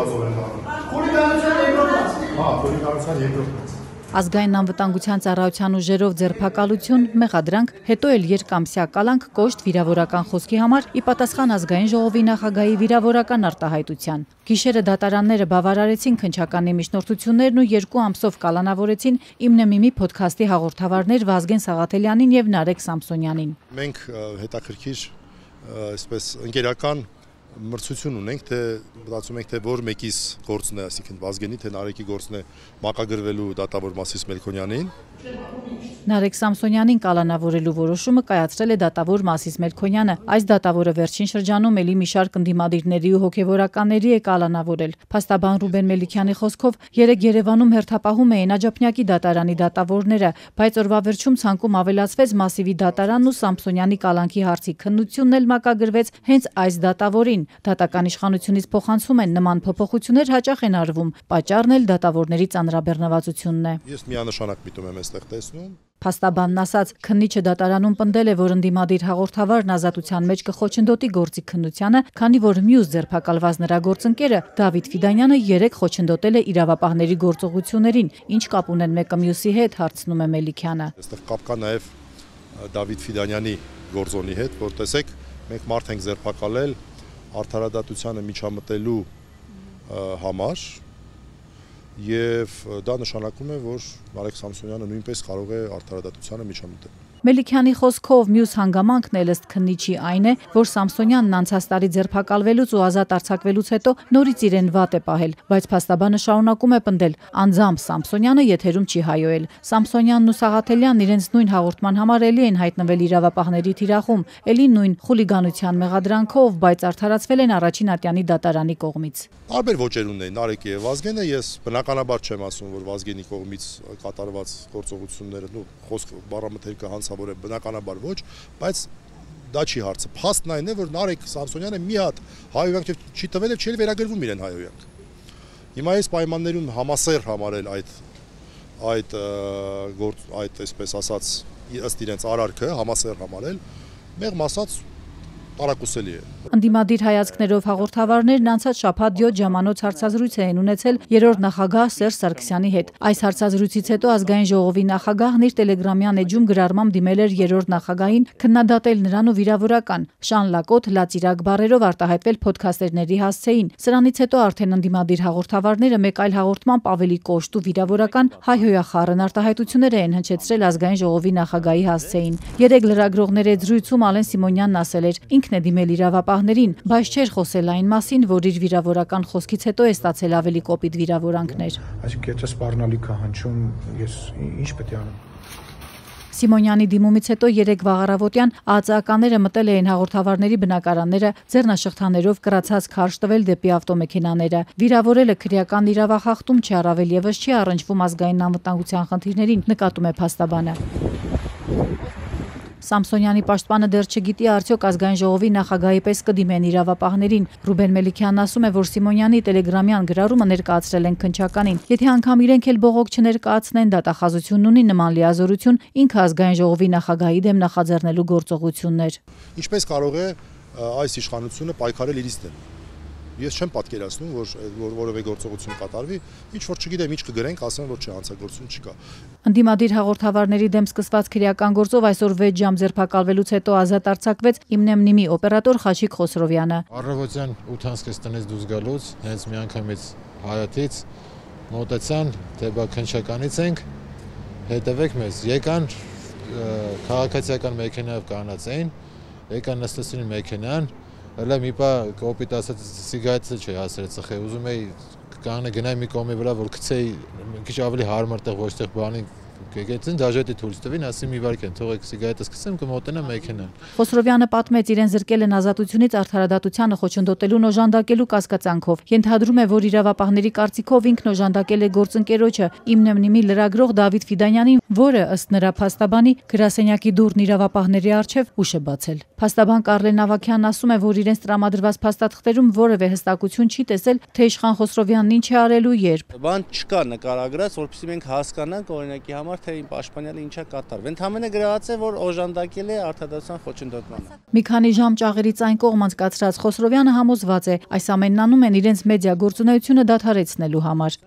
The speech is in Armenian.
գործով են դառնում։ Խուլիգանության երկրորդ մաս։ Հա, խուլիգանության երկրորդ մաս։ Ազգային անվտանգության ծառայության ուժերով ձերբակալություն, մեղադրանք, հետո էլ երկամսյա կալանք կոշտ վիրավորական խոսքի համար ի պատասխան ազգային ժողովի նախագահի վիրավորական արտահայտության։ Գիշերը դատարանները բավարարեցին քննչականի միջնորդություններն ու 2 ամսով կալանավորեցին ԻՄՆՄ-ի փոդքասթի հաղորդավարներ Վազգեն Սաղաթելյանին եւ Նարեկ Սամսոնյանին։ Մենք հետաքրքիր այսպես ընկերական մրցություն ունենք, թե մտածում ենք, թե որ մեկիս գործն է, այսինքն Վազգենի, թե Նարեկի գործն է մակագրվելու դատավոր Մասիս Մելքոնյանին։ Նարեկ Սամսոնյանին կալանավորելու որոշումը կայացրել է դատավոր Մասիս Մելքոնյանը։ Այս դատավորը վերջին շրջանում էլի մի շարք ընդդիմադիրների ու հոգևորականների է կալանավորել։ Փաստաբան Ռուբեն Մելիքյանի խոսքով երեկ Երևանում հերթապահում էին Աջափնյակի դատարանի դատավորները, բայց օրվա վերջում ցանկում ավելացվեց Մասիվի դատարանն ու Սամսոնյանի կալանքի հարցի քննությունն էլ մակագրվեց հենց այս դատավորին։ Դատական իշխանությունից փոխանցում են նման փոփոխություններ հաճախ են արվում, պատճառն էլ դատավորների ծանրաբեռնվածությունն է։ Ես միանշանակ միտում եմ այստեղ տեսնում։ Փաստաբանն ասաց, քննիչը դատարանում պնդել է, որ ընդդիմադիր հաղորդավարն ազատության մեջ կխոչընդոտի գործի քննությանը, քանի որ մյուս ձերբակալված նրա գործընկերը Դավիթ Ֆիդանյանը երեկ խոչընդոտել է իրավապահների գործողություններին, ինչ կապ ունեն մեկը մյուսի հետ, հարցնում է Մելիքյանը։ Այստեղ կապ կա նաև Դավիթ Ֆիդանյանի գործոնի հետ, որ տեսեք, մենք մարդ ենք ձերբակալել արդարադատությանը միջամտելու համար եւ դա նշանակում է, որ Նարեկ Սամսոնյանը նույնպես կարող է արդարադատությանը միջամտել։ Մելիքյանի խոսքով մյուս հանգամանքն էլ ըստ քննիչի այն է, որ Սամսոնյանն անցած տարի ձերբակալվելուց ու ազատ արձակվելուց հետո նորից իրեն վատ է պահել, բայց փաստաբանը շարունակում է պնդել, անձամբ Սամսոնյանը եթերում չի հայոել։ Սամսոնյանն ու Սաղաթելյանն իրենց նույն հաղորդման համար էլի են հայտնվել իրավապահների թիրախում, էլի նույն խուլիգանության մեղադրանքով, բայց արդարացվել են առաջին ատյանի դատարանի կողմից։ Տարբեր ոճեր ունեն Նարեկի եւ Վազգենը, ես բնականաբար չեմ ասում, որ Վազգենի կողմից կատարված գործողությունները, խոսք բառամթերքը հանցավոր է, բնականաբար ոչ, բայց դա չի հարցը։ Փաստն այն է, որ Նարեկ Սամսոնյանը մի հատ հայհոյանք չի տվել եւ չի վերագրվում իրեն հայհոյանք։ Հիմա այս պայմաններում համասեր համարել այդ այսպես ասած ըստ իրենց արարքը համասեր համարել, մեղմ ասած տարակուսելի է։ Ընդդիմադիր հայացքներով հաղորդավարներն անցած շաբաթ 7 ժամանոց հարցազրույց էին ունեցել երրորդ նախագահ Սերժ Սարգսյանի հետ։ Այս հարցազրույցից հետո ազգային ժողովի նախագահն իր տելեգրամյան էջում գրառմամբ դիմել էր երրորդ նախագահին քննադատել նրան ու վիրավորական Շան Լակոտ լացիրակ բառերով արտահայտվել փոդքասթերների հասցեին։ Սրանից հետո արդեն ընդդիմադիր հաղորդավարները մեկ այլ հաղորդմամբ ավելի կոշտ ու վիրավորական հայհոյախառն արտահայտություններ էին հնչեցրել ազգային ժողովի նախագահի հասցեին։ Երեկ լրագրողների հետ զրույցում Ալեն Սիմոնյանն ասել էր. ինքն է դիմել իրավապահներին, բայց չէր խոսել այն մասին, որ իր վիրավորական խոսքից հետո է ստացել ավելի կոպիտ վիրավորանքներ։ Այսինքն եթե սպառնալիք է հնչում, ես ինչ պետք է անեմ։ Սիմոնյանի դիմումից հետո երեկ վաղարավոտյան ԱԱԾ-ականները մտել էին հաղորդավարների բնակարանները, ձեռնաշղթաներով կրացած քարշ տվել դեպի ավտոմեքենաները։ Վիրավորելը քրեական իրավախախտում չի, առավել եւս չի առնչվում ազգային անվտանգության խնդիրներին, նկատում է փաստաբանը։ Սամսոնյանի պաշտպանը դեռ չգիտի արդյոք ազգային ժողովի նախագահի պես կդիմեն իրավապահներին։ Ռուբեն Մելիքյանն ասում է, որ Սիմոնյանի տելեգրամյան գրառումը ներկայացրել են քննչականին։ Եթե անգամ իրենք էլ բողոք չներկայացնեն, դատախազությունն ունի նման լիազորություն ինքը ազգային ժողովի նախագահի դեմ նախաձեռնելու գործողություններ։ Ինչպես կարող է այս իշխանությունը պայքարել իրից դեմ։ Ես չեմ պատկերացնում, որ որևէ գործողություն կատարվի, ինչ որ չգիտեմ, ինչ կգրենք, ասեմ, որ հանցագործություն չկա։ Ընդդիմադիր հաղորդավարների դեմ սկսված քրեական գործով այսօր 6 ժամ ձերբակալվելուց հետո ազատ արձակվեց ԻՄՆՄ-ի օպերատոր Խաչիկ Խոսրովյանը։ Առավոտյան 8:30-ից տնից դուրս գալուց հենց միանգամից հայաթից մոտեցան, թե բա քննչականից ենք, հետևեք մեզ, եկան քաղաքացիական մեքենայով կանած էին, եկան նստեցին մեքենան, հələ մի պա կոպիտ ասած սիգարետը չի հասել ծխե, ուզում էի գնայի մի կողմի վրա, որ գցեի մի քիչ ավելի հարմար տեղ, ոչ տեղ բանի Գեցին դաժետի թույլ տվին, ասի մի վարք են, թողեք սիգարետը սկսեմ, կմոտենամ մեքենան։ Խոսրովյանը պատմեց, իրեն զրկել են ազատությունից արդարադատությանը խոչընդոտելուն օժանդակելու կասկածանքով։ Ենթադրում է, որ իրավապահների կարծիքով ինքն օժանդակել է գործընկերոջը ԻՄՆՄ-ի լրագրող Դավիթ Ֆիդանյանին, որը ըստ նրա փաստաբանի գրասենյակի դուռն իրավապահների առջև ուշ է բացել։ Փաստաբան Կարլեն Ավագյանն ասում է, որ իրենց տրամադրված փաստաթղթերում որևէ հստակություն չի տեսել, թե իշխան Խոսրովյանն ինչ է արել ու երբ։ Բան չկա նկարագրած, որովհետեւ մենք հասկանանք օրինակի համար համար, թե իմ պաշտպանյալը ինչա կատարվել։ Ընդհանրապես գրված է, որ օժանդակել է արդարադատության խոչընդոտմանը։ Մի քանի ժամ ճաղերից այն կողմ անցկացրած Խոսրովյանը համոզված է, այս ամենն անում են իրենց մեդիա գործունեությունը դադարեցնելու համար։